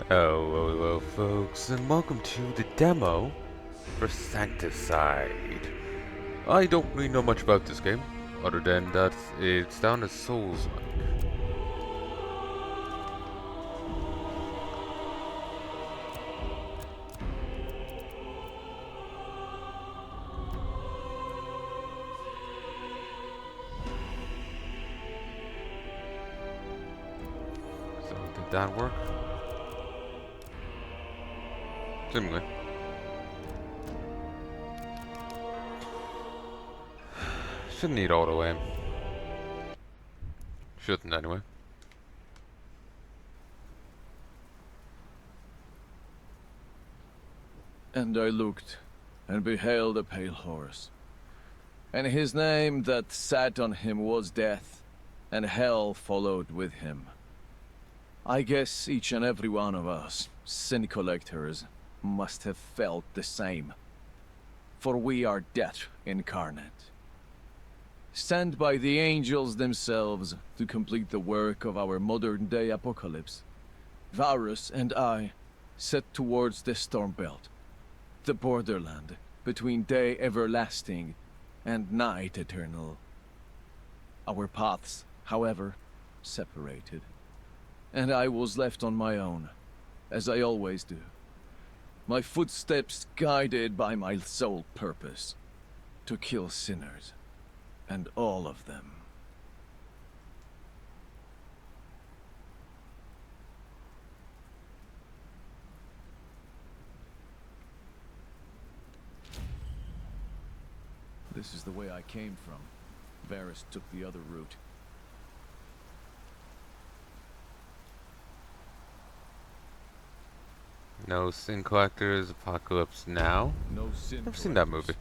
Hello, folks, and welcome to the demo for Sancticide. I don't really know much about this game, other than that it's down as Souls-like. So, did that work? Seemingly. Shouldn't need auto aim. Shouldn't, anyway. And I looked, and beheld a pale horse. And his name that sat on him was Death, and hell followed with him. I guess each and every one of us, sin collectors, must have felt the same. For we are death incarnate. Sent by the angels themselves to complete the work of our modern-day apocalypse, Varus and I set towards the storm belt. The borderland between day everlasting and night eternal. Our paths, however, separated, and I was left on my own, as I always do. My footsteps guided by my sole purpose, to kill sinners, and all of them. This is the way I came from. Varus took the other route. No Sin Collectors, Apocalypse Now. No sin. Never seen that movie.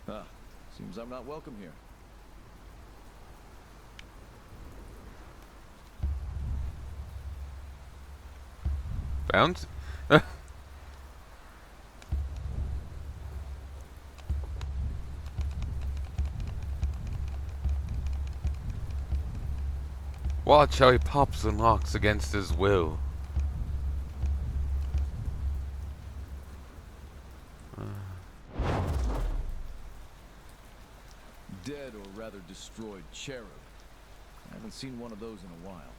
Ah, seems I'm not welcome here. Bounce? Watch how he pops and locks against his will. Dead or rather destroyed cherub. I haven't seen one of those in a while.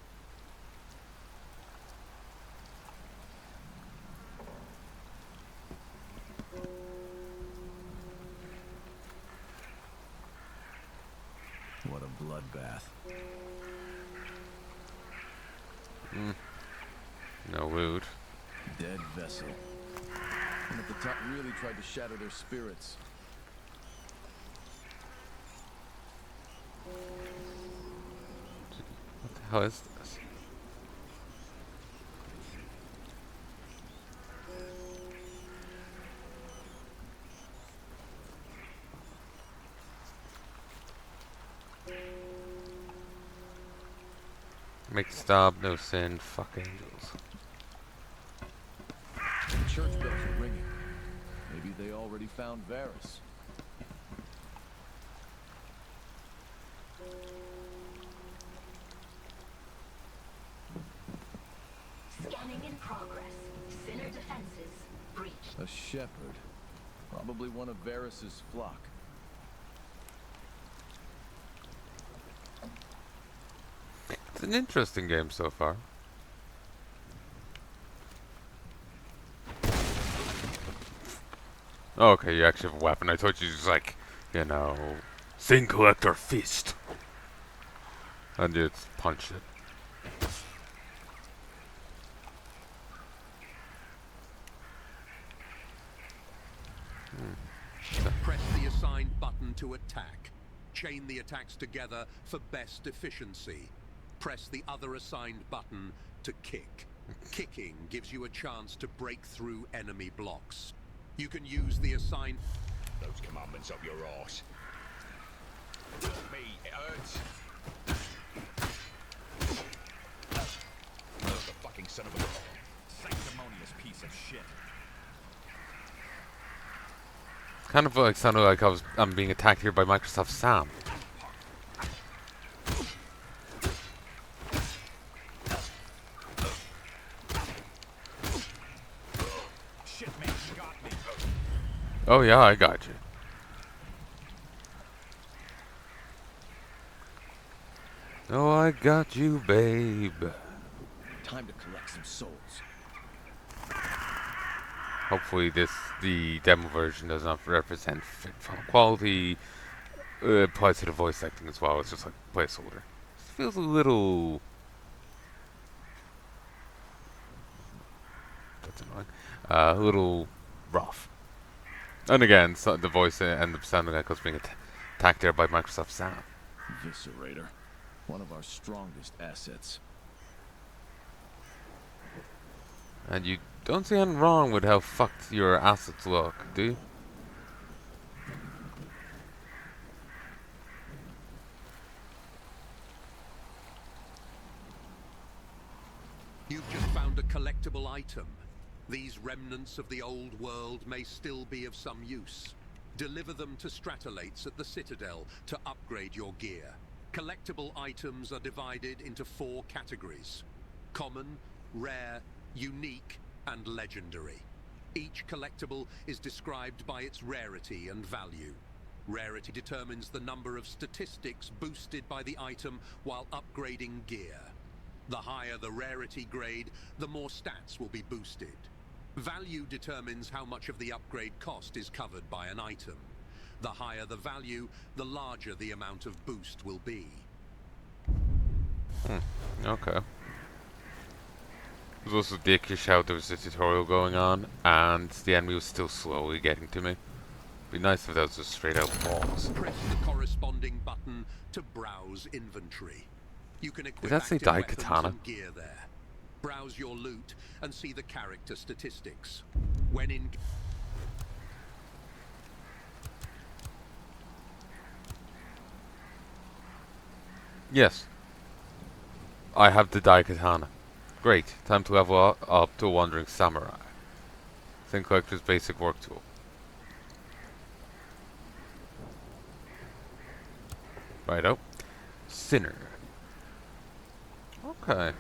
What a bloodbath. No loot. Dead vessel. And at the top really tried to shatter their spirits. What the hell is this? Make stop, no sin, fuck angels. The church bells are ringing. Maybe they already found Varus. Scanning in progress. Sinner defenses breached. A shepherd. Probably one of Varus's flock. It's an interesting game so far. Oh, okay, you actually have a weapon. I thought you just like, you know, Sin Collector Fist. And just punch it. Press the assigned button to attack. Chain the attacks together for best efficiency. Press the other assigned button to kick. Kicking gives you a chance to break through enemy blocks. You can use the assigned... Those commandments up your arse. Me, it hurts. The fucking son of a sanctimonious piece of shit. Kind of like sounded like I'm being attacked here by Microsoft Sam. Oh yeah, I got you. Oh, I got you, babe. Time to collect some souls. Hopefully the demo version does not represent quality. Applies to the voice acting as well. It's just like placeholder. It feels a little. That's annoying. A little rough. And again, so the voice and the sounding echoes being attacked there by Microsoft Sound. Viscerator. One of our strongest assets. And you don't see anything wrong with how fucked your assets look, do you? You've just found a collectible item. These remnants of the old world may still be of some use. Deliver them to Stratolates at the Citadel to upgrade your gear. Collectible items are divided into 4 categories: common, rare, unique, and legendary. Each collectible is described by its rarity and value. Rarity determines the number of statistics boosted by the item while upgrading gear. The higher the rarity grade, the more stats will be boosted. Value determines how much of the upgrade cost is covered by an item. The higher the value, the larger the amount of boost will be. Okay. It was also dickish how there was a tutorial going on, and the enemy was still slowly getting to me. Be nice if that was just straight out balls. Press the corresponding button to browse inventory. You can equip that say active Dai weapons Katana? and gear there. Browse your loot and see the character statistics. When in Yes. I have the Dai Katana. Great. Time to level up to a Wandering Samurai. Think Collector's basic work tool. Righto. Sinner. Okay.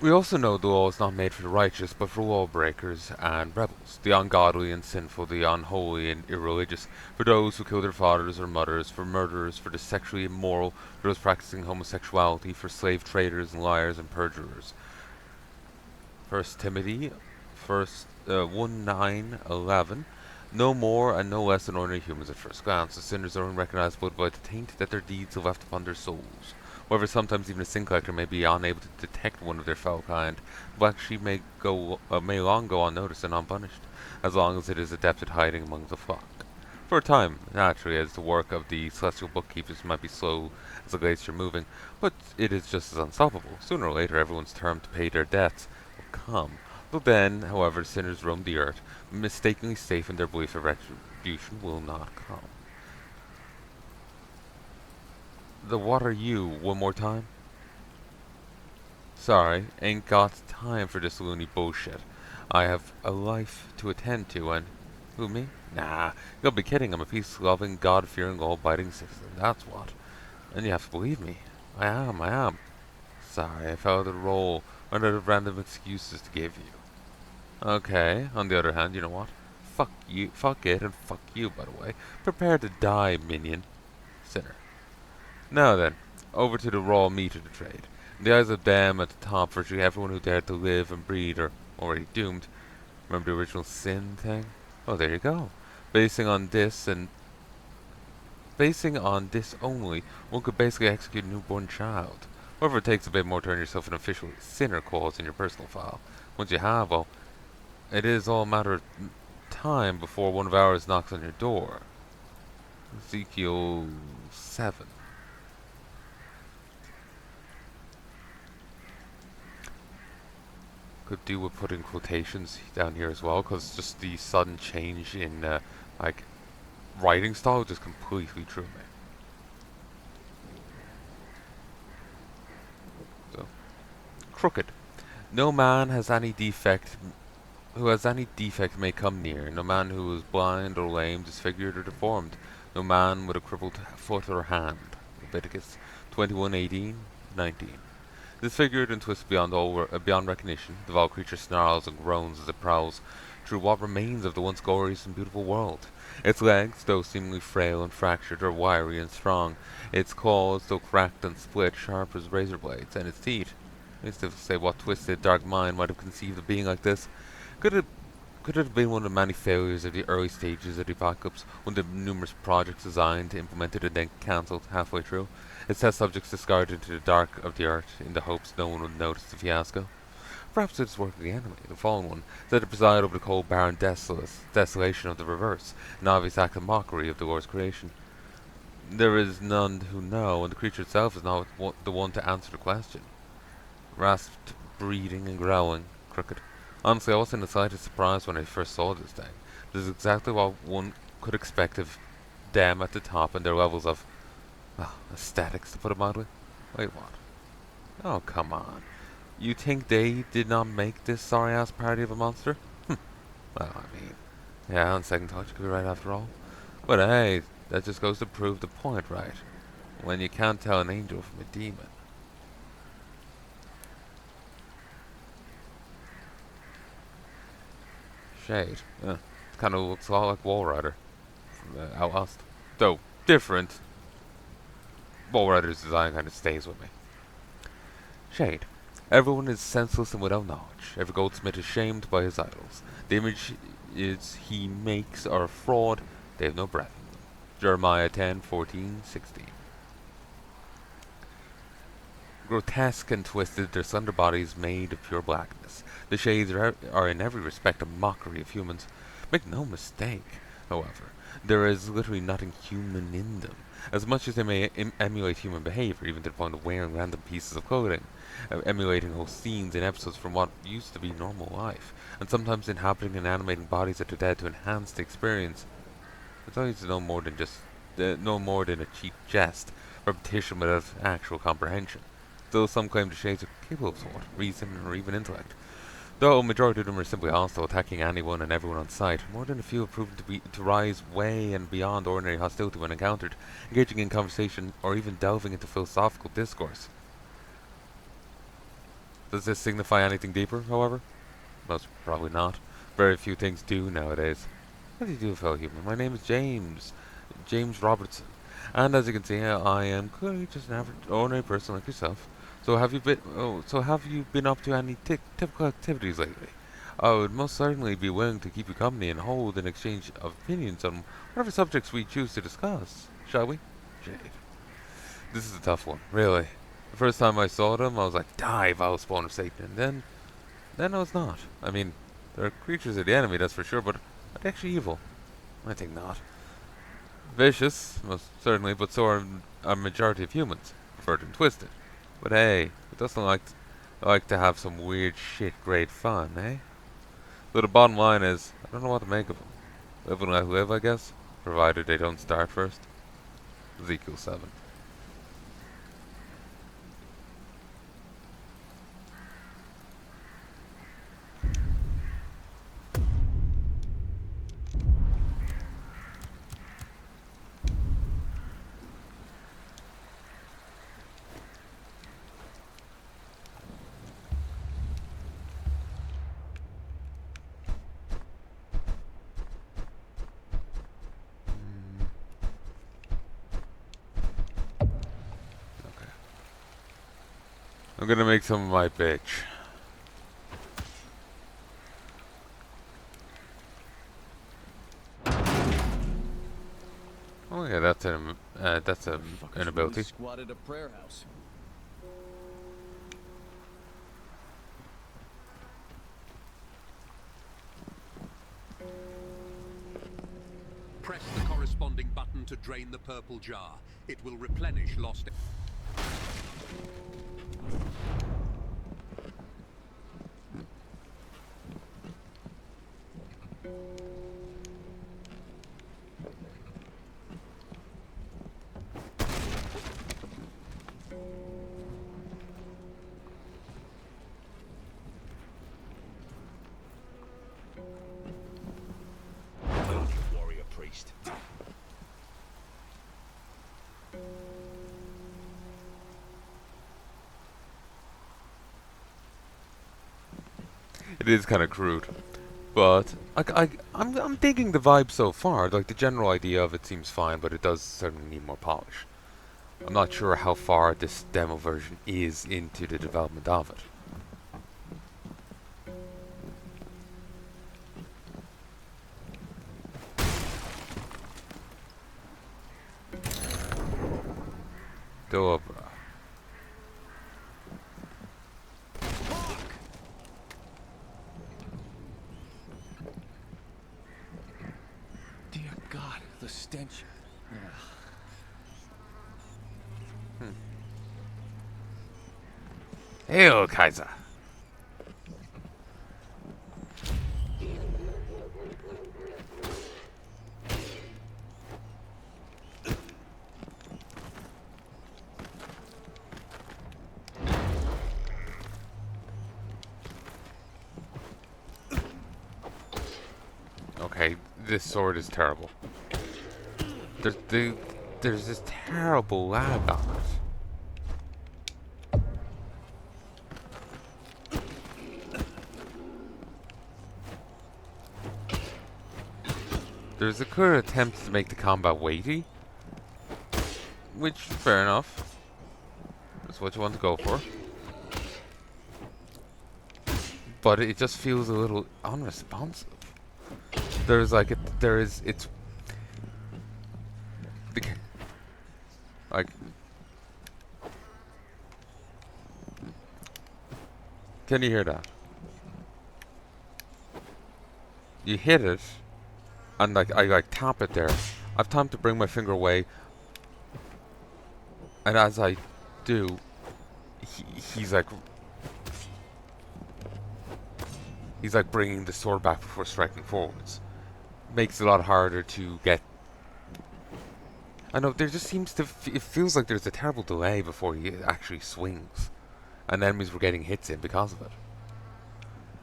We also know the law is not made for the righteous, but for lawbreakers and rebels, the ungodly and sinful, the unholy and irreligious, for those who kill their fathers or mothers, for murderers, for the sexually immoral, for those practicing homosexuality, for slave traders and liars and perjurers. 1 Timothy, 1:9-11. No more and no less than ordinary humans at first glance. The sinners are unrecognizable by the taint that their deeds have left upon their souls. However, sometimes even a sin collector may be unable to detect one of their fellow kind, but actually may long go unnoticed and unpunished, as long as it is adept at hiding among the flock. For a time, naturally, as the work of the celestial bookkeepers might be slow as a glacier moving, but it is just as unstoppable. Sooner or later, everyone's term to pay their debts will come. Till then, however, sinners roam the earth, mistakenly safe in their belief that retribution will not come. The what are you, one more time? Sorry, ain't got time for this loony bullshit. I have a life to attend to, and... Who, me? Nah, you gotta be kidding. I'm a peace-loving, God-fearing, law-abiding citizen, that's what. And you have to believe me. I am. Sorry, I fell out of the role, run out of random excuses to give you. Okay, on the other hand, you know what? Fuck you, fuck it, and fuck you, by the way. Prepare to die, minion. Sinner. Now then, over to the raw meat of the trade. In the eyes of them at the top, virtually everyone who dared to live and breed are already doomed. Remember the original sin thing? Oh, there you go. Basing on this only, one could basically execute a newborn child. However, it takes a bit more to earn yourself an official sinner clause in your personal file. Once you have, well, it is all a matter of time before one of ours knocks on your door. Ezekiel 7. Could do with putting quotations down here as well, because just the sudden change in like writing style just completely threw me. So, crooked. No man has any defect who has any defect may come near, no man who is blind or lame, disfigured or deformed, no man with a crippled foot or hand. Leviticus 21:18-19. Disfigured and twisted beyond recognition, the vile creature snarls and groans as it prowls through what remains of the once glorious and beautiful world. Its legs, though seemingly frail and fractured, are wiry and strong. Its claws, though cracked and split, sharp as razor blades, and its teeth. I used to say what twisted, dark mind might have conceived a being like this. Could it could it have been one of the many failures of the early stages of the apocalypse, one of the numerous projects designed, implemented, and then cancelled halfway through? Its test subjects discarded into the dark of the earth in the hopes no one would notice the fiasco? Perhaps it is work of the enemy, the fallen one, set to preside over the cold, barren desolation of the reverse, an obvious act of mockery of the Lord's creation. There is none who know, and the creature itself is not the one to answer the question. Rasped, breathing and growling, crooked. Honestly, I wasn't in the slightest surprised when I first saw this thing. This is exactly what one could expect of them at the top and their levels of, well, aesthetics, to put it mildly. Wait, what? Oh, come on. You think they did not make this sorry-ass party of a monster? Well, I mean, yeah, on second thought, you could be right after all. But hey, that just goes to prove the point, right? When you can't tell an angel from a demon. Shade. It kind of looks a lot like Wall Rider from Out West. Though different. Wall Rider's design kind of stays with me. Shade. Everyone is senseless and without knowledge. Every goldsmith is shamed by his idols. The images he makes are a fraud. They have no breath in them. Jeremiah 10:14-16. Grotesque and twisted, their slender bodies made of pure blackness. The shades are in every respect a mockery of humans. Make no mistake, however, there is literally nothing human in them. As much as they may emulate human behavior, even to the point of wearing random pieces of clothing, emulating whole scenes and episodes from what used to be normal life, and sometimes inhabiting and animating bodies of the dead to enhance the experience, it's always no more than a cheap jest, repetition without actual comprehension. Still, some claim the shades are capable of thought, reason, or even intellect. Though a majority of them are simply hostile, attacking anyone and everyone on sight, more than a few have proven to rise way and beyond ordinary hostility when encountered, engaging in conversation or even delving into philosophical discourse. Does this signify anything deeper, however? Most probably not. Very few things do nowadays. How do you do, fellow human? My name is James Robertson, and as you can see, I am clearly just an average, ordinary person like yourself. So have you been up to any typical activities lately? I would most certainly be willing to keep you company and hold an exchange of opinions on whatever subjects we choose to discuss. Shall we? Jade. This is a tough one, really. The first time I saw them, I was like, die, vile spawn of Satan, and then I was not. I mean, there are creatures of the enemy, that's for sure, but are they actually evil? I think not. Vicious, most certainly, but so are a majority of humans, perverted and twisted. But hey, it doesn't like to have some weird shit great fun, eh? So the bottom line is, I don't know what to make of them. Live and let live, I guess, provided they don't start first. Ezekiel 7. I'm gonna make some of my bitch. Oh yeah, that's an ability. Squatted a prayer house. Press the corresponding button to drain the purple jar. It will replenish lost. It is kind of crude. But I'm digging the vibe so far. Like, the general idea of it seems fine, but it does certainly need more polish. I'm not sure how far this demo version is into the development of it. Dobra. Dear God, the stench. Hail, Kaiser! Okay, this sword is terrible. There's this terrible lag on it. There's a clear attempt to make the combat weighty, which, fair enough. That's what you want to go for. But it just feels a little unresponsive. There's like, it's... Like... Can you hear that? You hit it, and like, I tap it there. I've time to bring my finger away, and as I do, he's like bringing the sword back before striking forwards. Makes it a lot harder to get. I know, there just seems to it feels like there's a terrible delay before he actually swings, and enemies were getting hits in because of it.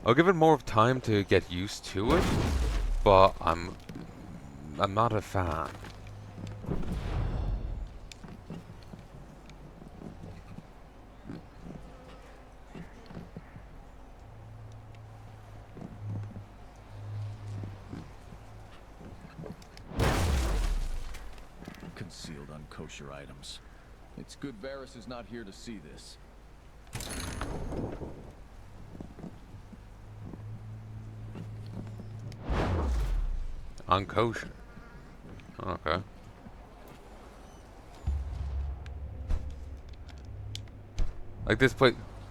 I'll give it more of time to get used to it, but I'm not a fan. Concealed unkosher items. It's good Varys is not here to see this. Unkosher. Okay. Like, this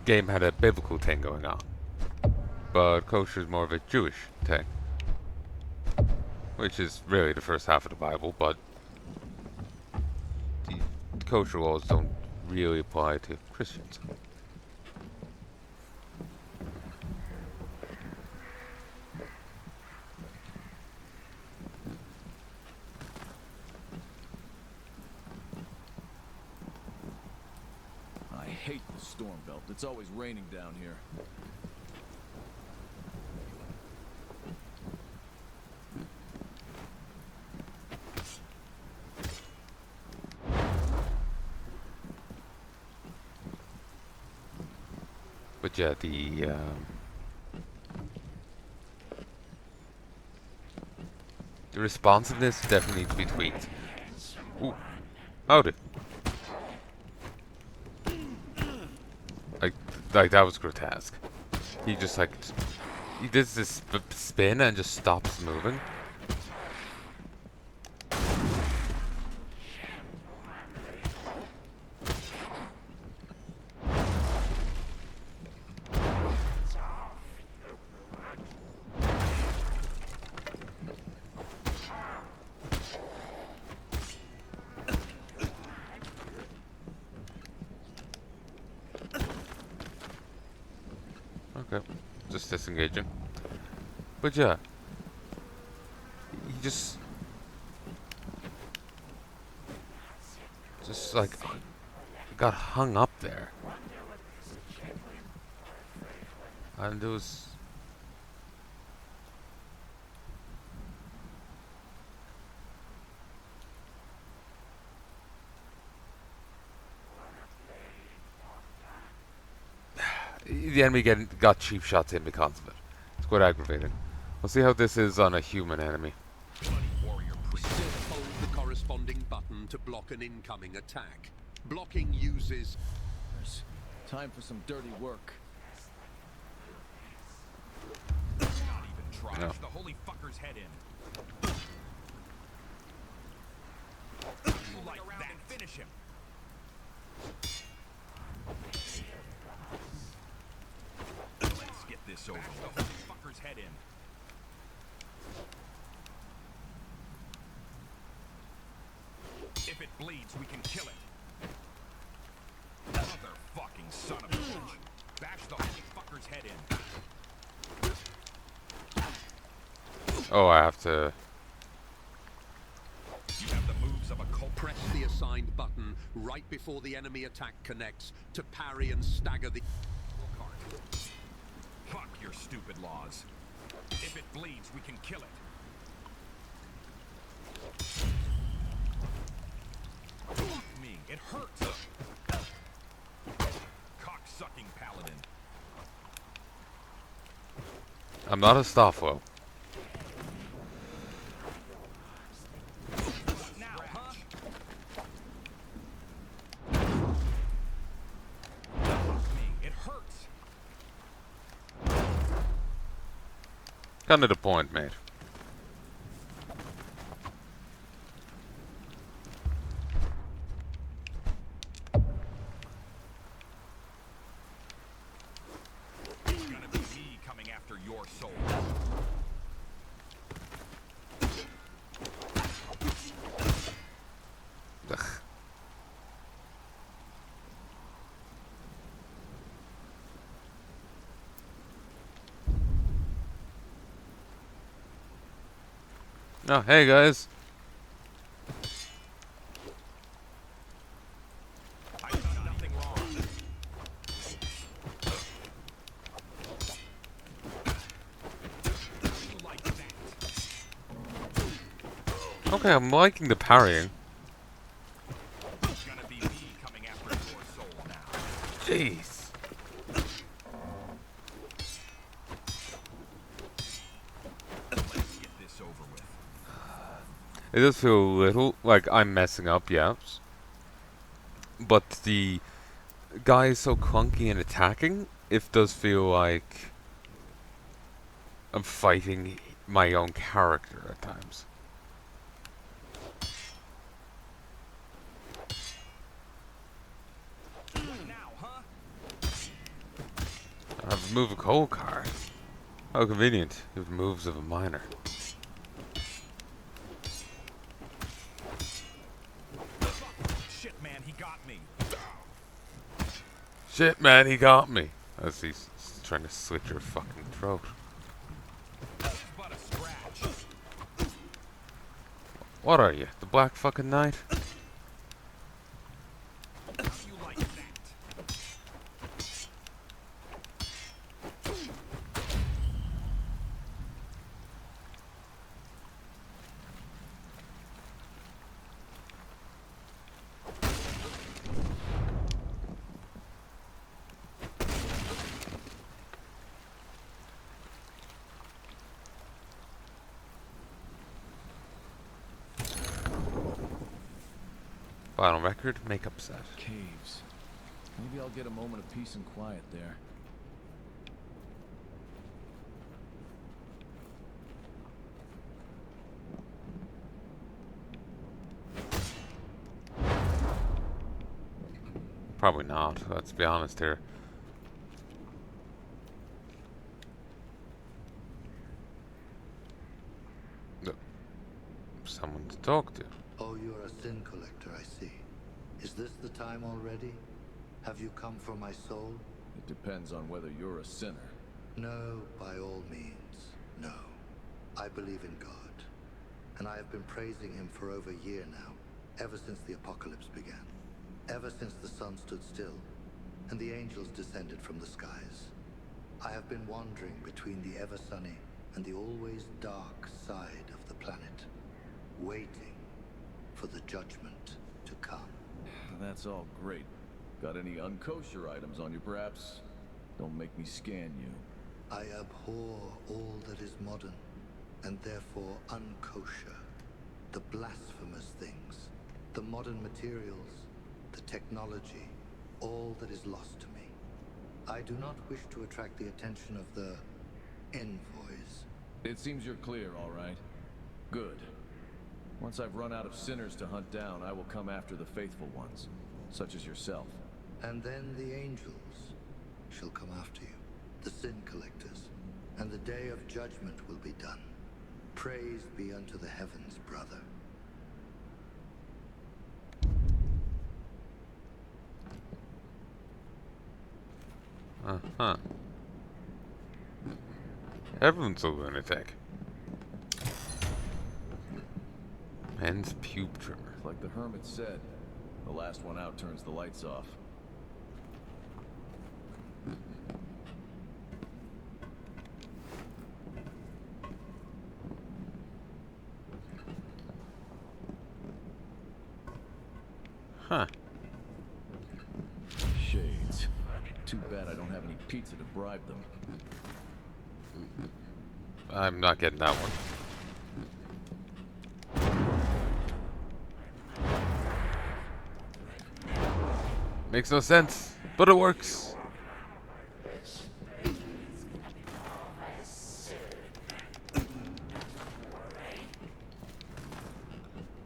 game had a biblical thing going on, but kosher is more of a Jewish thing, which is really the first half of the Bible, but the kosher laws don't really apply to Christians. I hate the storm belt. It's always raining down here. But yeah, the responsiveness definitely needs to be tweaked. Ooh, howdy. Like that was grotesque. He just like he does this spin and just stops moving. Okay, just disengaging. But yeah, he just like got hung up there, and it was. The enemy got cheap shots in because of it. quite aggravating. We'll see how this is on a human enemy. Bloody warrior priest. Hold the corresponding button to block an incoming attack. Blocking uses... There's time for some dirty work. Not even try. No. The holy fucker's head in. You like that? And finish him. Let's get this over with. The holy fucker's head in. If it bleeds, we can kill it. Motherfucking son of a bitch. Bash the holy fucker's head in. Oh, I have to... You have the moves of a cult. Press the assigned button right before the enemy attack connects to parry and stagger the... Fuck your stupid laws. If it bleeds, we can kill it. Fuck me, it hurts. Cock-sucking paladin. I'm not a Stoffwell. Now, huh? Fuck me, it hurts. Kind of the point, mate. It's gonna be me coming after your soul. Ugh. Oh, hey guys. I've done nothing wrong. You like that? Okay, I'm liking the parrying. It's gonna be me coming after your soul now. Jeez. Let's get this over with. It does feel a little like I'm messing up, yes. But the guy is so clunky and attacking, it does feel like I'm fighting my own character at times. Now, huh? I have a move a cold card. How convenient. You have the moves of a miner. Shit, man, he got me. Shit, man, he got me. As he's trying to slit your fucking throat. This is but a scratch. What are you, the Black fucking Knight? How do you like that? Final record, makeup set. Caves. Maybe I'll get a moment of peace and quiet there. Probably not, let's be honest here. No. Someone to talk to. Oh, you're a sin collector, I see. Is this the time already? Have you come for my soul? It depends on whether you're a sinner. No, by all means, no. I believe in God, and I have been praising him for over a year now, ever since the apocalypse began. Ever since the sun stood still, and the angels descended from the skies. I have been wandering between the ever-sunny and the always dark side of the planet, waiting for the judgment to come. That's all great. Got any unkosher items on you, perhaps? Don't make me scan you. I abhor all that is modern, and therefore unkosher. The blasphemous things, the modern materials, the technology, all that is lost to me. I do not wish to attract the attention of the envoys. It seems you're clear, all right. Good. Once I've run out of sinners to hunt down, I will come after the faithful ones, such as yourself. And then the angels shall come after you, the sin collectors, and the day of judgment will be done. Praise be unto the heavens, brother. Uh-huh. Everyone's a lunatic. Men's pube trimmer. Like the hermit said, the last one out turns the lights off. Huh. Shades. Too bad I don't have any pizza to bribe them. I'm not getting that one. Makes no sense, but it works.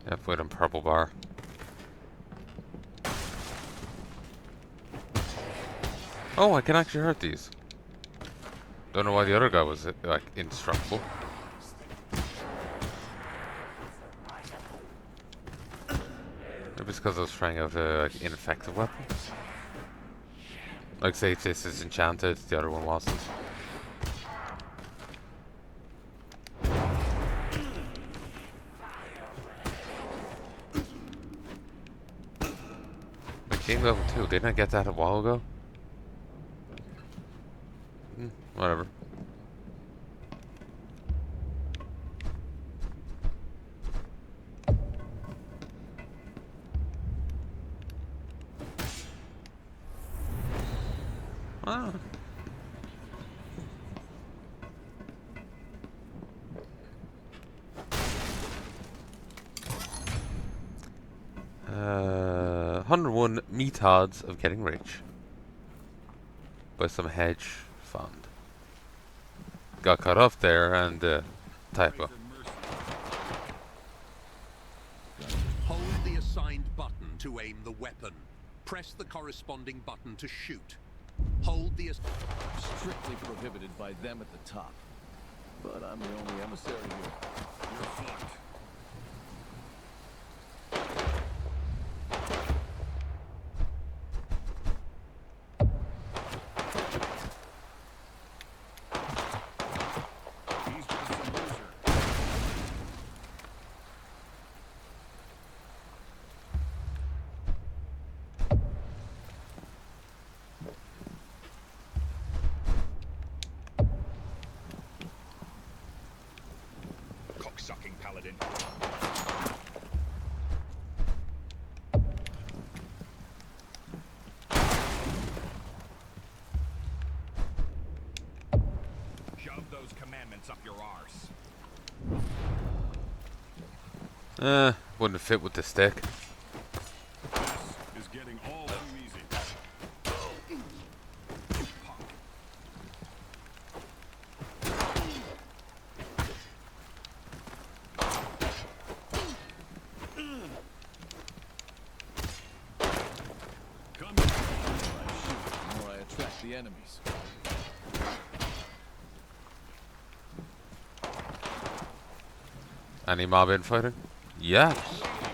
Yeah, put in purple bar. Oh, I can actually hurt these. Don't know why the other guy was like indestructible. Maybe it's because I was trying out a like, ineffective weapon. Like say if this is enchanted, the other one wasn't. Like game level 2, didn't I get that a while ago? Whatever. Ah. Uh, 101 methods of getting rich by some hedge fund. Got cut off there and typo. Hold the assigned button to aim the weapon. Press the corresponding button to shoot. Hold the Strictly prohibited by them at the top. But I'm the only emissary here. You're fucked. He's just a loser. Cocksucking paladin. Shove those commandments up your arse. Wouldn't fit with the stick. This is getting all too easy. Come here. The more I shoot, the more I attract the enemies. Any mob infighting? Yeah,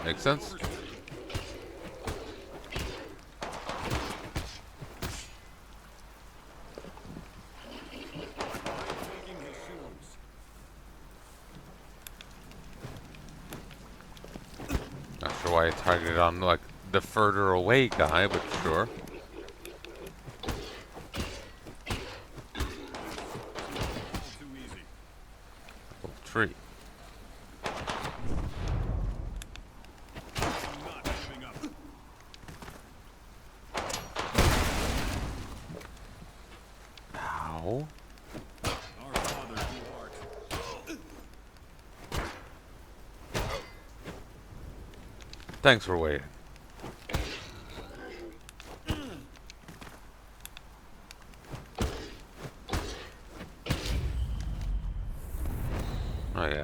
makes sense. Taking his shoes. Not sure why I targeted on like the further away guy, but sure. All too easy. Oh, tree. I'm not giving up. Ow. Thanks for waiting. Oh yeah.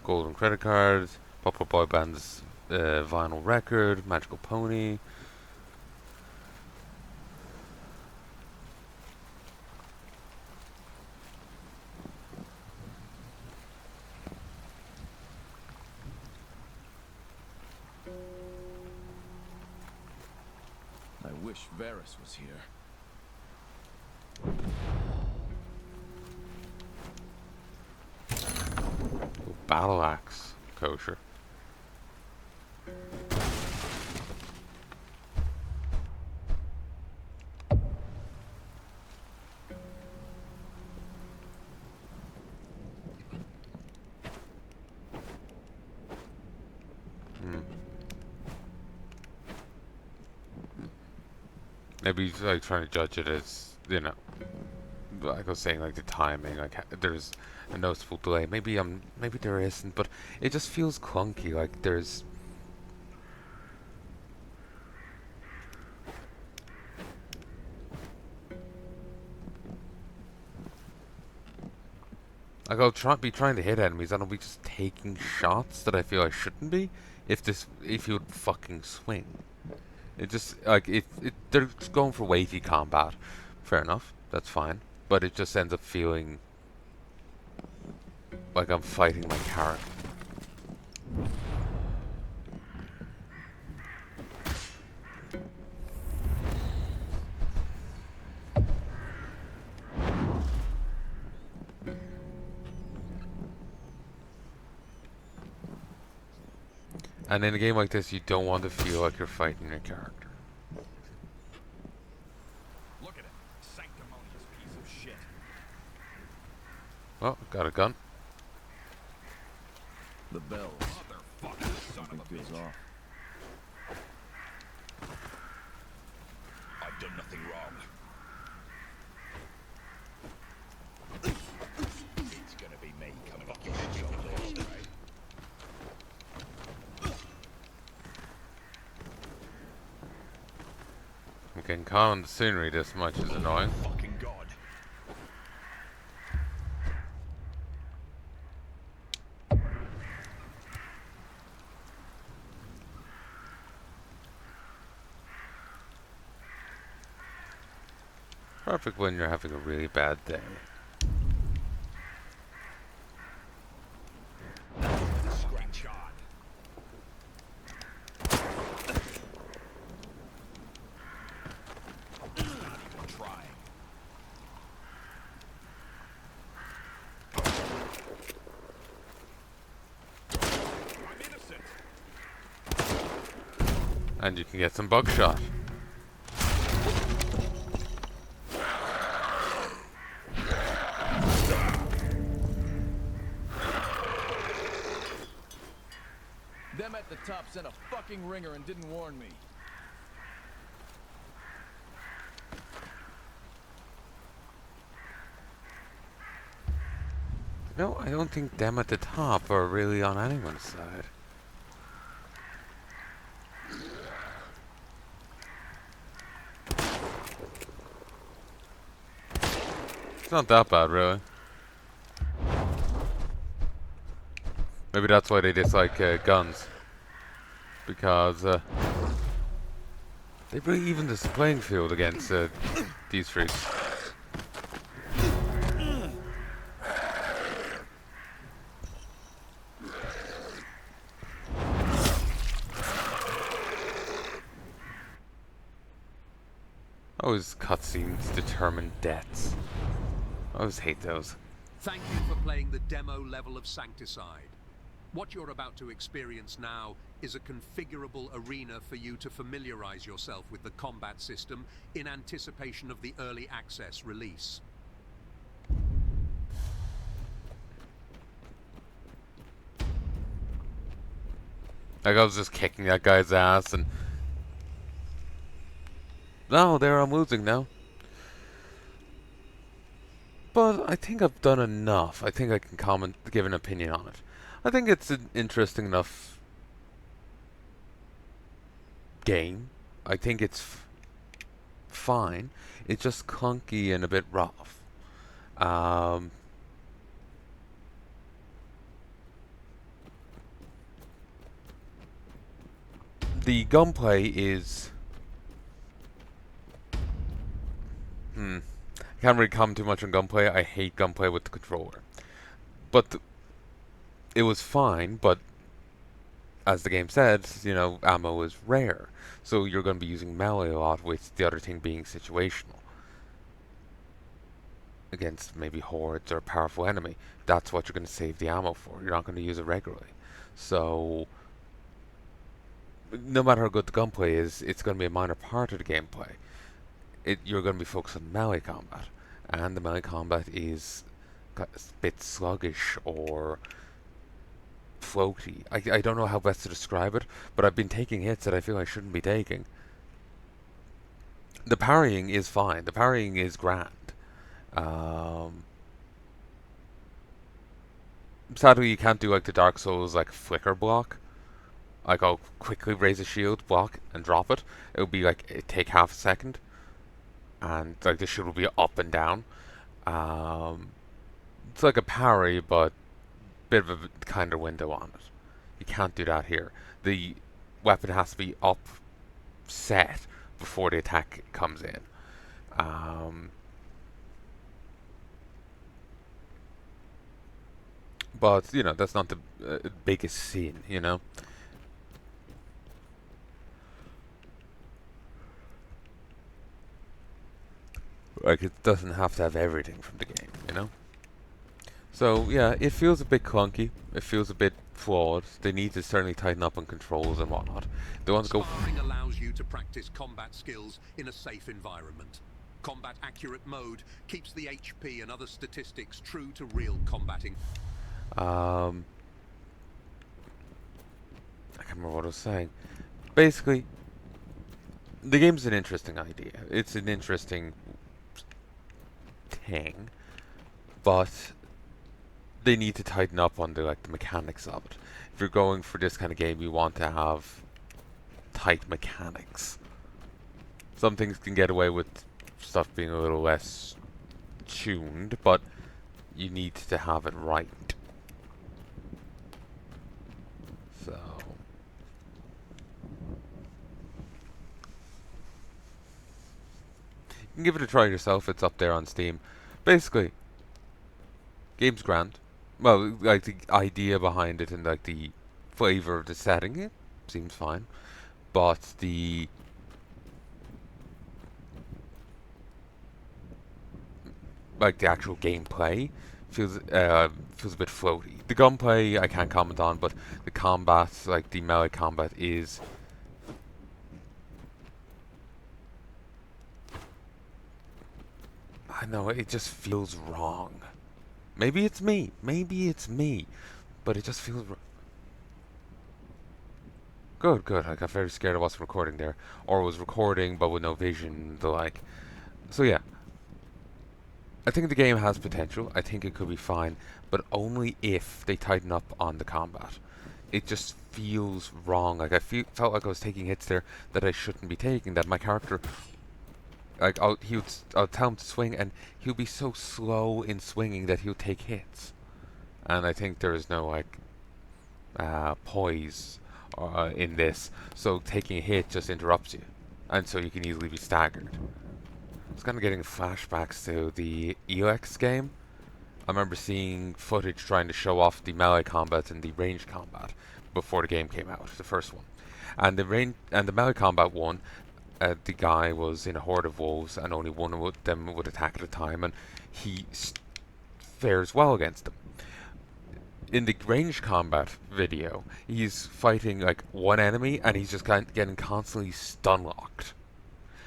Golden credit cards, Pop Boy Band's vinyl record, Magical Pony. I wish Varys was here. Ooh, battle axe, kosher. Maybe he's like trying to judge it as, you know, like I was saying, like the timing, like there's a noticeable delay. Maybe there isn't, but it just feels clunky. Like there's, like I'll be trying to hit enemies, and I'll be just taking shots that I feel I shouldn't be. If you would fucking swing, it just like they're just going for weighty combat. Fair enough, that's fine, but it just ends up feeling like I'm fighting my character. And in a game like this, you don't want to feel like you're fighting your character. Look at it. Sanctimonious piece of shit. Oh, got a gun. The bells. Motherfucker, son of a Something feels bitch. off. I've done nothing wrong. It's gonna be me coming up your shoulders, right? I'm getting caught on the scenery this much is annoying. Fucking god. Perfect when you're having a really bad day. Scratch on. Not even trying. I'm innocent. And you can get some buckshot. Them at the top sent a fucking ringer and didn't warn me. No, I don't think them at the top are really on anyone's side. It's not that bad, really. Maybe that's why they dislike guns. Because they really even this playing field against these freaks. Always cutscenes determine deaths. I always hate those. Thank you for playing the demo level of Sancticide. What you're about to experience now is a configurable arena for you to familiarize yourself with the combat system in anticipation of the early access release. Like I was just kicking that guy's ass and... No, there I'm losing now. but I think I've done enough. I think I can give an opinion on it. I think it's an interesting enough game. I think it's fine. It's just clunky and a bit rough. The gunplay is... I can't really comment too much on gunplay. I hate gunplay with the controller. But it was fine, but as the game said, ammo is rare. So you're going to be using melee a lot, with the other thing being situational. Against maybe hordes or a powerful enemy. That's what you're going to save the ammo for. You're not going to use it regularly. So, no matter how good the gunplay is, it's going to be a minor part of the gameplay. You're going to be focused on melee combat. And the melee combat is a bit sluggish or floaty. I don't know how best to describe it, but I've been taking hits that I feel I shouldn't be taking. The parrying is fine. The parrying is grand. Sadly, you can't do like the Dark Souls like flicker block. Like I'll quickly raise a shield, block, and drop it. It would be like it take half a second, and like the shield will be up and down. It's like a parry, but bit of a kind of window on it. You can't do that here. The weapon has to be upset before the attack comes in. But, that's not the biggest sin, Like, it doesn't have to have everything from the game, So, yeah, it feels a bit clunky. It feels a bit flawed. They need to certainly tighten up on controls and whatnot. They want to go... Sparring allows you to practice combat skills in a safe environment. Combat accurate mode keeps the HP and other statistics true to real combating. I can't remember what I was saying. Basically, the game's an interesting idea. It's an interesting thing, but they need to tighten up on the mechanics of it. If you're going for this kind of game, you want to have tight mechanics. Some things can get away with stuff being a little less tuned, but you need to have it right. So, you can give it a try yourself. It's up there on Steam. Basically, game's grand. Well, like the idea behind it and like the flavor of the setting, it seems fine. But the actual gameplay feels a bit floaty. The gunplay I can't comment on, but the combat, like the melee combat, is I know it just feels wrong. Maybe it's me. But it just feels good. I got very scared I wasn't recording there, or was recording but with no vision, the like. So yeah. I think the game has potential. I think it could be fine, but only if they tighten up on the combat. It just feels wrong. Like felt like I was taking hits there that I shouldn't be taking. That my character, like I'll tell him to swing, and he'll be so slow in swinging that he'll take hits. And I think there is no poise in this, so taking a hit just interrupts you, and so you can easily be staggered. I was kind of getting flashbacks to the EOX game. I remember seeing footage trying to show off the melee combat and the range combat before the game came out, the first one. And the melee combat one, the guy was in a horde of wolves, and only one of them would attack at a time, and he fares well against them. In the range combat video, he's fighting like one enemy, and he's just getting constantly stun locked.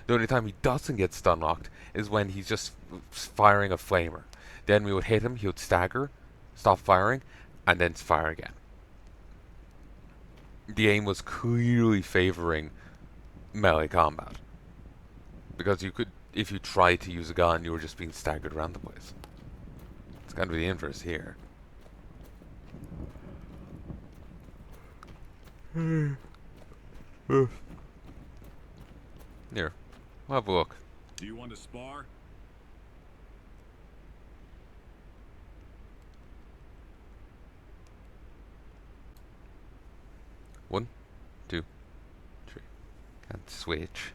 The only time he doesn't get stun locked is when he's just firing a flamer. The enemy would hit him, he would stagger, stop firing, and then fire again. The aim was clearly favoring melee combat, because you could, if you tried to use a gun, you were just being staggered around the place. Gotta be the inverse here. Here, we'll have a look. Do you want to spar? One, two, three. Can't switch.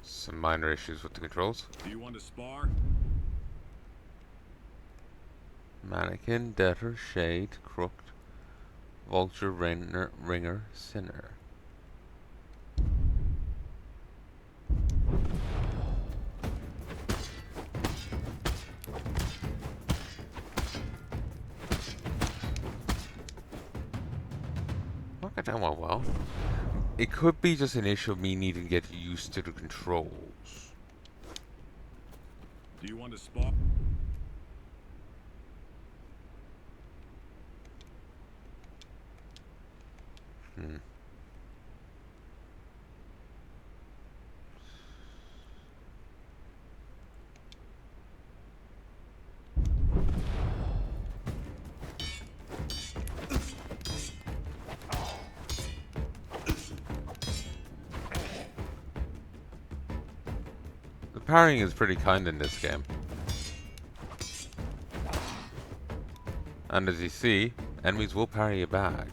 Some minor issues with the controls. Do you want to spar? Mannequin, debtor, shade, crook, vulture, ringer, sinner. Okay, that went well. It could be just an issue of me needing to get used to the controls. Do you want to spar? The parrying is pretty kind in this game. And as you see, enemies will parry you back.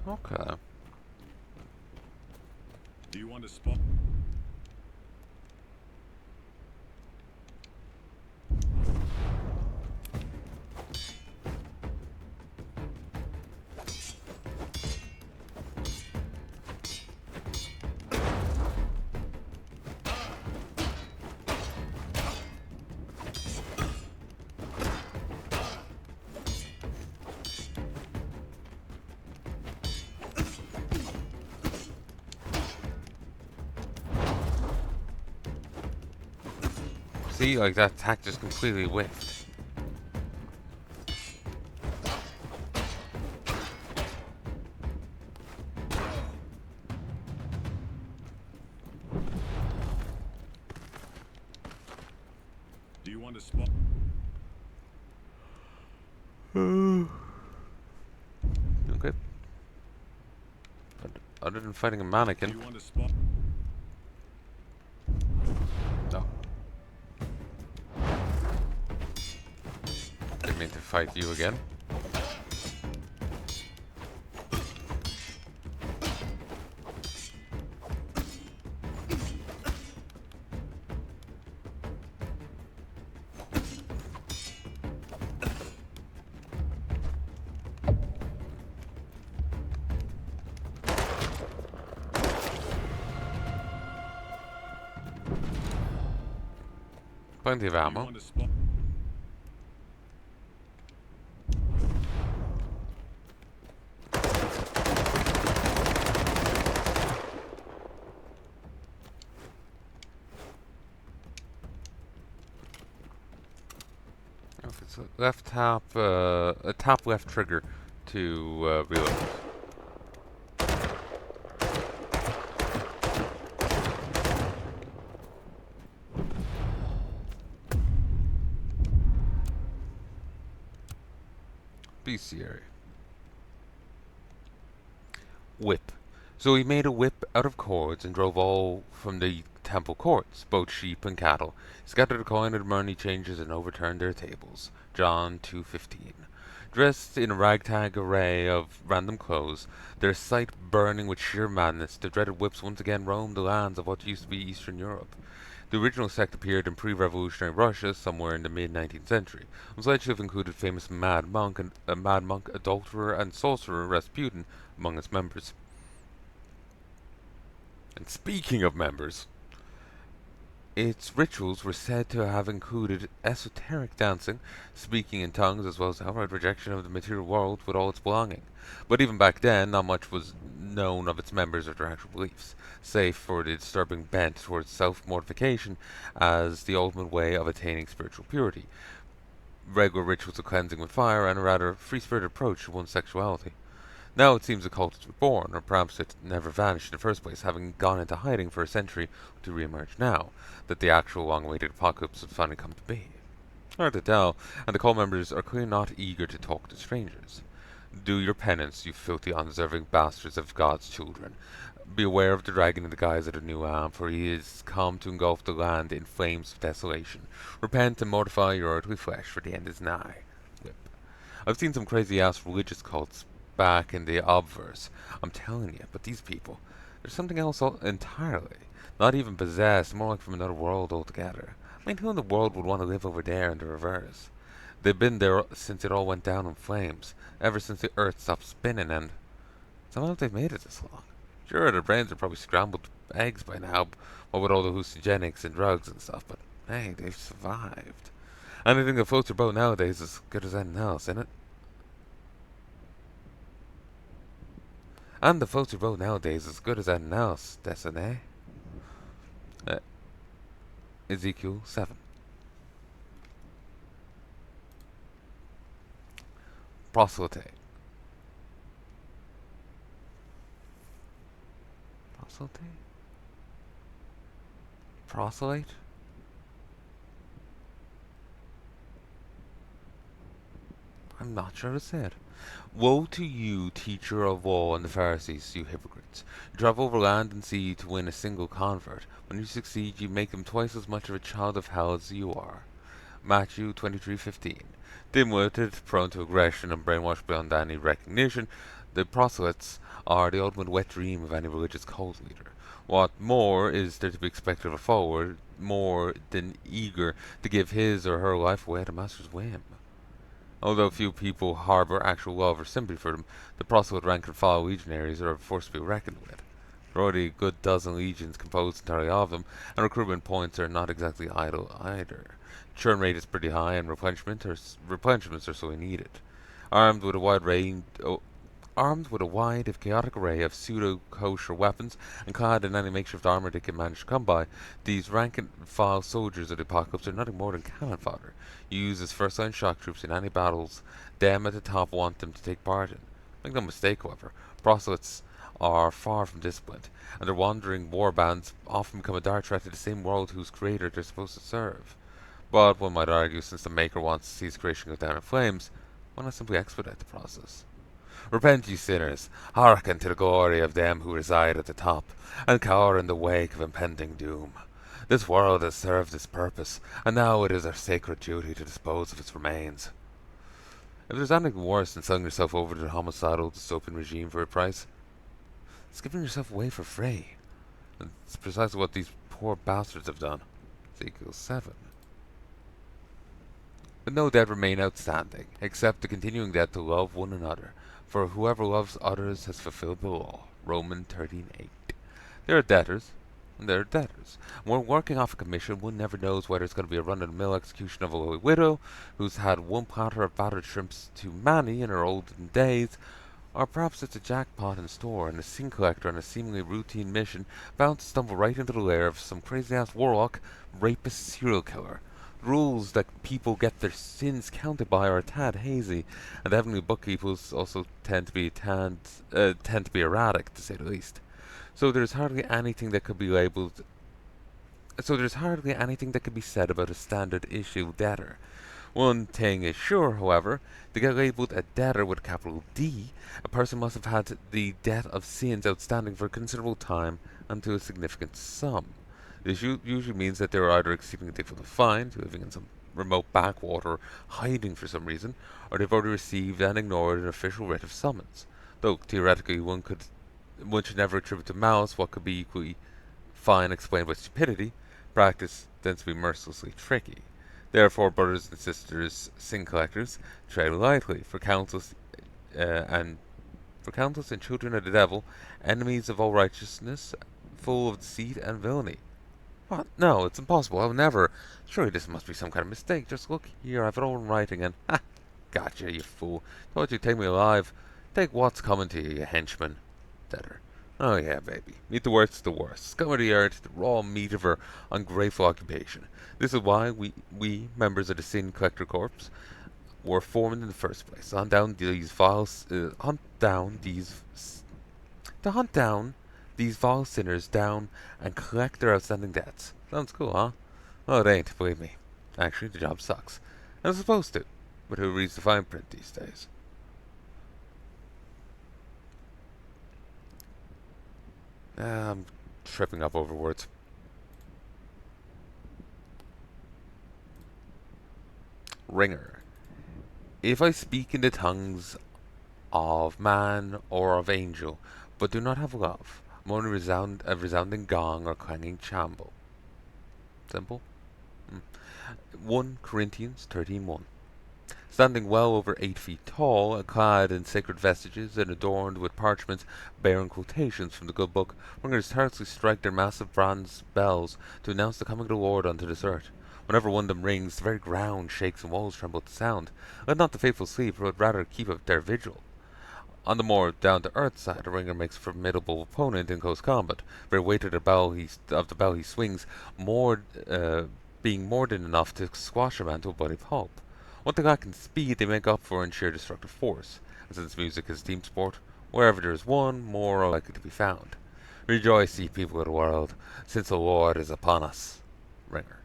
Okay. Do you want to spar? See, like that attack just completely whiffed. Do you want to spar? Okay. But other than fighting a Do mannequin, you want to spar? no. Didn't mean to fight you again. Plenty of Do you ammo. want to spar? If it's a left tap, a tap left trigger to reload. Bestiary. Whip. So he made a whip out of cords and drove all from the temple courts, both sheep and cattle, scattered the coin of the money changers and overturned their tables. John 2:15. Dressed in a ragtag array of random clothes, their sight burning with sheer madness, the dreaded whips once again roamed the lands of what used to be Eastern Europe. The original sect appeared in pre-revolutionary Russia somewhere in the mid-19th century. It was alleged to have included famous mad monk, adulterer, and sorcerer Rasputin among its members. And speaking of members, its rituals were said to have included esoteric dancing, speaking in tongues, as well as outright rejection of the material world with all its belonging. But even back then, not much was known of its members or their actual beliefs, save for the disturbing bent towards self-mortification as the ultimate way of attaining spiritual purity, regular rituals of cleansing with fire, and a rather free-spirited approach to one's sexuality. Now it seems the cult is reborn, or perhaps it never vanished in the first place, having gone into hiding for a century to re-emerge now, that the actual long-awaited apocalypse has finally come to be. Hard to tell, and the cult members are clearly not eager to talk to strangers. Do your penance, you filthy, undeserving bastards of God's children. Be aware of the dragon in the guise of the new Am, for he is come to engulf the land in flames of desolation. Repent and mortify your earthly flesh, for the end is nigh. Whip. I've seen some crazy-ass religious cults back in the obverse. I'm telling you, but these people, there's something else entirely. Not even possessed, more like from another world altogether. I mean, who in the world would want to live over there in the reverse? They've been there since it all went down in flames, ever since the earth stopped spinning, and somehow they've made it this long. Sure, their brains are probably scrambled eggs by now, what with all the hallucinogenics and drugs and stuff, but hey, they've survived. Anything that floats your boat nowadays is as good as anything else, isn't it? And the floats your boat nowadays is as good as anything else, Destiny. Ezekiel 7. Proselyte. Proselyte? Proselyte? I'm not sure to say it. Woe to you, teacher of law and the Pharisees, you hypocrites! You travel over land and sea to win a single convert. When you succeed, you make them twice as much of a child of hell as you are. Matthew 23:15. Dim-witted, prone to aggression, and brainwashed beyond any recognition, the proselytes are the ultimate wet dream of any religious cult leader. What more is there to be expected of a follower more than eager to give his or her life away at a master's whim? Although few people harbor actual love or sympathy for them, the proselyte rank and file legionaries are a force to be reckoned with. There are already a good dozen legions composed entirely of them, and recruitment points are not exactly idle either. Churn rate is pretty high, and replenishments are sorely needed. Armed with a wide if chaotic array of pseudo-kosher weapons, and clad in any makeshift armor they can manage to come by, these rank-and-file soldiers of the apocalypse are nothing more than cannon fodder, used as first-line shock troops in any battles them at the top want them to take part in. Make no mistake, however, proselytes are far from disciplined, and their wandering war bands often become a dire threat to the same world whose creator they're supposed to serve. But one might argue, since the Maker wants to see his creation go down in flames, why not simply expedite the process? Repent, ye sinners, hearken to the glory of them who reside at the top, and cower in the wake of impending doom. This world has served its purpose, and now it is our sacred duty to dispose of its remains. If there's anything worse than selling yourself over to the homicidal dystopian regime for a price, it's giving yourself away for free. And it's precisely what these poor bastards have done. Ezekiel 7. But no debt remain outstanding, except the continuing debt to love one another. For whoever loves others has fulfilled the law. Romans 13:8. There are debtors, and there are debtors. When working off a commission, one never knows whether it's going to be a run-of-the-mill execution of a lowly widow who's had one platter of battered shrimps too many in her olden days, or perhaps it's a jackpot in store and a scene collector on a seemingly routine mission bound to stumble right into the lair of some crazy-ass warlock, rapist, serial killer. Rules that people get their sins counted by are a tad hazy, and the heavenly bookkeepers also tend to be erratic, to say the least. So there's hardly anything that could be said about a standard issue debtor. One thing is sure, however, to get labelled a debtor with a capital D, a person must have had the debt of sins outstanding for a considerable time and to a significant sum. This usually means that they are either exceedingly difficult to find, living in some remote backwater hiding for some reason, or they've already received and ignored an official writ of summons. Though theoretically one should never attribute to malice what could be equally fine explained by stupidity. Practice tends to be mercilessly tricky. Therefore, brothers and sisters, sin collectors, tread lightly, and for countless and children of the devil, enemies of all righteousness, full of deceit and villainy. What? No, it's impossible. I will never. Surely this must be some kind of mistake. Just look here, I've it all in writing, and ha! Gotcha, you fool. Thought you'd take me alive. Take what's coming to you, you henchman. Deader. Oh yeah, baby. Meet the worst of the worst. Scum of the earth, the raw meat of her ungrateful occupation. This is why we members of the Sin Collector Corps, were formed in the first place. To hunt down these vile sinners down and collect their outstanding debts. Sounds cool, huh? Well, it ain't, believe me. Actually, the job sucks. And it's supposed to. But who reads the fine print these days? I'm tripping up over words. Ringer. If I speak in the tongues of man or of angel, but do not have love, I'm only a resounding gong or clanging cymbal. Simple? 1 Corinthians 13:1. Standing well over 8 feet tall, clad in sacred vestiges and adorned with parchments bearing quotations from the good book, ringers tirelessly strike their massive bronze bells to announce the coming of the Lord unto this earth. Whenever one of them rings, the very ground shakes and walls tremble at the sound. Let not the faithful sleep, but rather keep up their vigil. On the more down-to-earth side, a ringer makes a formidable opponent in close combat. Very weight of the bell he swings, being more than enough to squash a man to a bloody pulp. What they lack in speed, they make up for in sheer destructive force. And since music is a team sport, wherever there is one, more are likely to be found. Rejoice, ye people of the world, since the Lord is upon us. Ringer.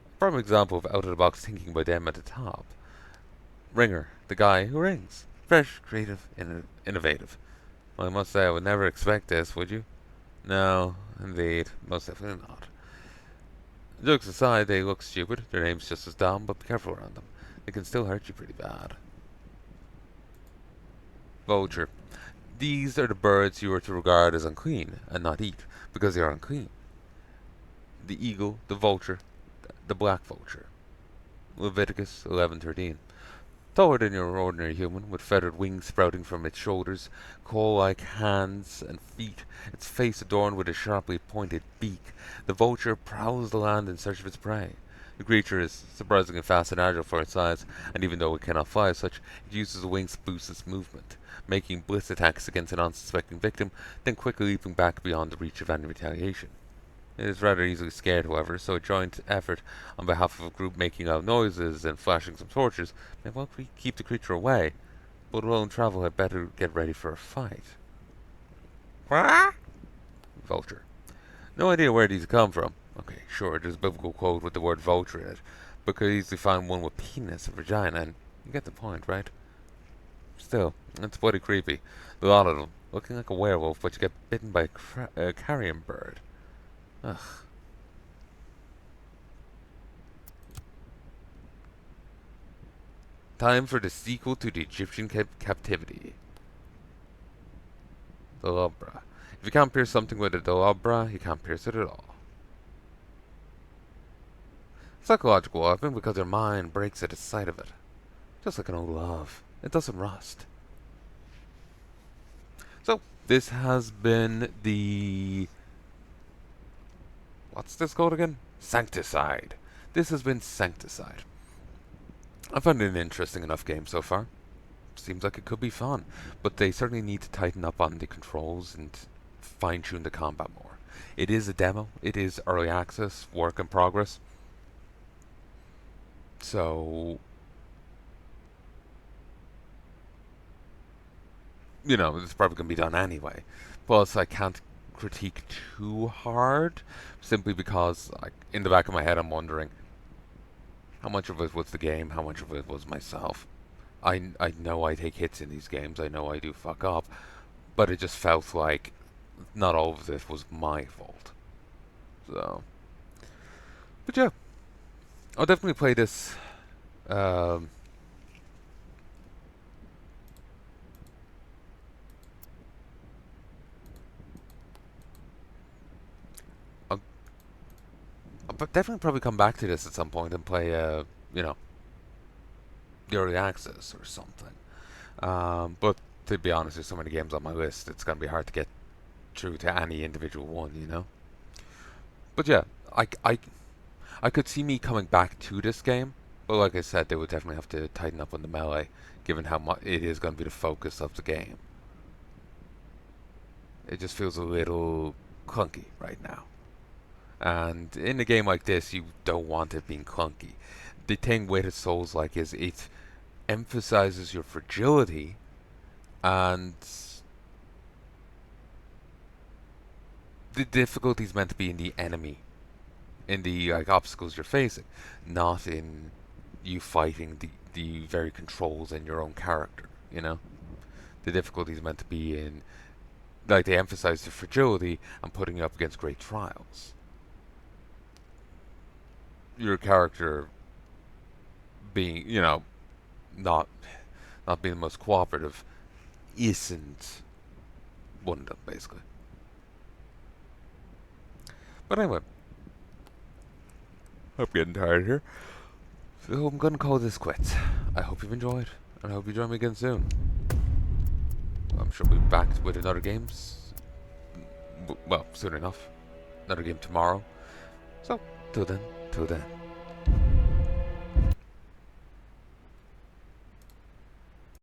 A prime example of out-of-the-box thinking by them at the top. Ringer, the guy who rings. Fresh, creative, innovative. Well, I must say I would never expect this, would you? No, indeed, most definitely not. Jokes aside, they look stupid, their name's just as dumb, but be careful around them. They can still hurt you pretty bad. Vulture. These are the birds you are to regard as unclean, and not eat, because they are unclean. The eagle, the vulture, the black vulture. Leviticus 11:13. Taller than your ordinary human, with feathered wings sprouting from its shoulders, claw-like hands and feet, its face adorned with a sharply pointed beak, the vulture prowls the land in search of its prey. The creature is surprisingly fast and agile for its size, and even though it cannot fly as such, it uses the wings to boost its movement, making blitz attacks against an unsuspecting victim, then quickly leaping back beyond the reach of any retaliation. It is rather easily scared, however, so a joint effort on behalf of a group making loud noises and flashing some torches may well keep the creature away, but while in travel had better get ready for a fight. Vulture. No idea where these come from. Okay, sure, there's a biblical quote with the word vulture in it, but could easily find one with penis or vagina, and you get the point, right? Still, it's bloody creepy. A lot of them, looking like a werewolf, but you get bitten by a carrion bird. Ugh. Time for the sequel to the Egyptian captivity. The Lobra. If you can't pierce something with a Delabra, you can't pierce it at all. Psychological weapon because your mind breaks at the sight of it. Just like an old love. It doesn't rust. So, this has been the... What's this called again? Sancticide. This has been Sancticide. I found it an interesting enough game so far. Seems like it could be fun, but they certainly need to tighten up on the controls and fine-tune the combat more. It is a demo. It is early access, work in progress. So, you know, it's probably going to be done anyway. Plus, I can't critique too hard, simply because, like, in the back of my head, I'm wondering how much of it was the game, how much of it was myself. I know I take hits in these games, I know I do fuck up, but it just felt like not all of this was my fault. So, but yeah, I'll definitely play this. Um, I'll, I'll definitely probably come back to this at some point and play, you know, the early access or something. But to be honest, there's so many games on my list, it's gonna be hard to get through to any individual one, you know. But yeah, I could see me coming back to this game, but like I said, they would definitely have to tighten up on the melee, given how much it is going to be the focus of the game. It just feels a little clunky right now. And in a game like this, you don't want it being clunky. The thing with a Souls-like is it emphasizes your fragility, and the difficulty is meant to be in the enemy, in the like obstacles you're facing, not in you fighting the very controls in your own character. You know, the difficulty is meant to be in like they emphasize the fragility and putting you up against great trials. Your character being, you know, not not being the most cooperative isn't one of them basically. But anyway, I'm getting tired here. So I'm gonna call this quits. I hope you've enjoyed, and I hope you join me again soon. I'm sure we'll be back with another games. Well, soon enough. Another game tomorrow. So, till then, till then.